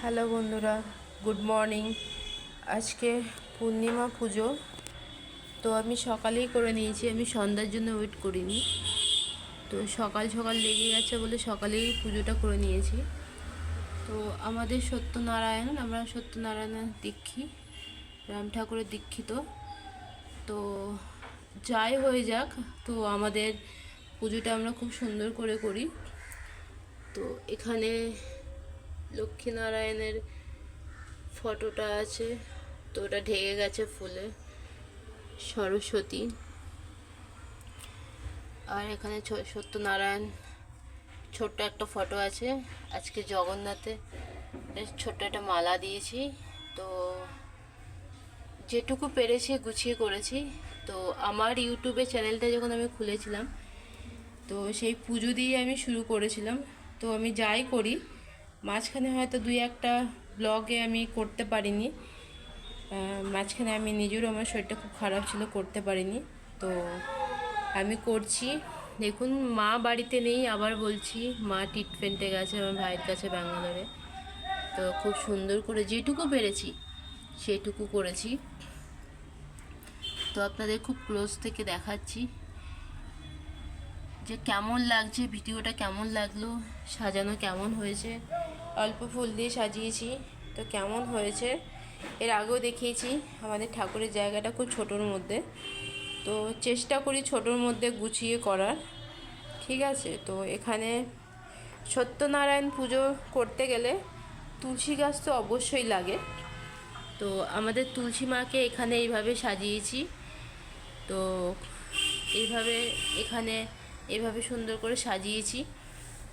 Hello বন্ধুরা, good morning. আজকে পূর্ণিমা পুজো, তো আমি সকালেই করে নিয়েছি, আমি সন্ধ্যার জন্য ওয়েট করিনি। তো সকাল সকাল লেগে গেছে বলে সকালেই পুজোটা করে নিয়েছি। তো আমাদের সত্যনারায়ণ, আমরা সত্যনারায়ণের দীক্ষী, রাম ঠাকুরের দীক্ষিত। তো যাই হয়ে যাক, তো আমাদের পুজোটা আমরা খুব সুন্দর করে করি। তো এখানে লক্ষ্মীনারায়ণের ফটোটা আছে, তো ওটা ঢেকে গেছে ফুলে। সরস্বতী, আর এখানে সত্যনারায়ণ ছোট্ট একটা ফটো আছে। আজকে জগন্নাথে ছোট্ট একটা মালা দিয়েছি। তো যেটুকু পেরেছি গুছিয়ে করেছি। তো আমার ইউটিউবে চ্যানেলটা যখন আমি খুলেছিলাম, তো সেই পুজো দিয়ে আমি শুরু করেছিলাম। তো আমি যাই করি, মাঝখানে হয়তো দুই একটা ব্লগে আমি করতে পারিনি। মাঝখানে আমি নিজেরও, আমার শরীরটা খুব খারাপ ছিল, করতে পারিনি। তো আমি করছি। দেখুন, মা বাড়িতে নেই, আবার বলছি, মা ট্রিটমেন্টে গেছে আমার ভাইয়ের কাছে ব্যাঙ্গালোরে। তো খুব সুন্দর করে যেটুকু পেরেছি সেটুকু করেছি। তো আপনাদের খুব ক্লোজ থেকে দেখাচ্ছি যে কেমন লাগছে, ভিডিওটা কেমন লাগলো, সাজানো কেমন হয়েছে। অল্প ফুল দিয়ে সাজিয়েছি, তো কেমন হয়েছে। এর আগেও দেখিয়েছি আমাদের ঠাকুরের জায়গাটা খুব ছোটোর মধ্যে, তো চেষ্টা করি ছোটোর মধ্যে গুছিয়ে করার, ঠিক আছে। তো এখানে সত্যনারায়ণ পুজো করতে গেলে তুলসী গাছ তো অবশ্যই লাগে। তো আমাদের তুলসী মাকে এখানে এইভাবে সাজিয়েছি। তো এইভাবে এখানে এভাবে সুন্দর করে সাজিয়েছি।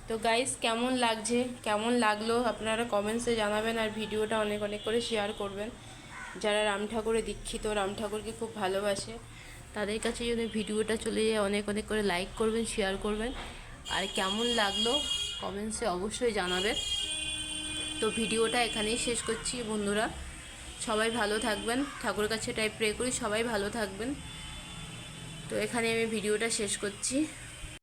তো গাইস, কেমন লাগছে, কেমন লাগলো আপনারা কমেন্টসে জানাবেন, আর ভিডিওটা অনেক অনেক করে শেয়ার করবেন। যারা রাম ঠাকুরে দীক্ষিত, রাম ঠাকুরকে খুব ভালোবাসে, তাদের কাছে যদি ভিডিওটা চলে যায়, অনেক অনেক করে লাইক করবেন, শেয়ার করবেন। আর কেমন লাগলো কমেন্টসে অবশ্যই জানাবেন। তো ভিডিওটা এখানেই শেষ করছি বন্ধুরা। সবাই ভালো থাকবেন, ঠাকুরের কাছে এটাই প্রে করি সবাই ভালো থাকবেন। তো এখানে আমি ভিডিওটা শেষ করছি।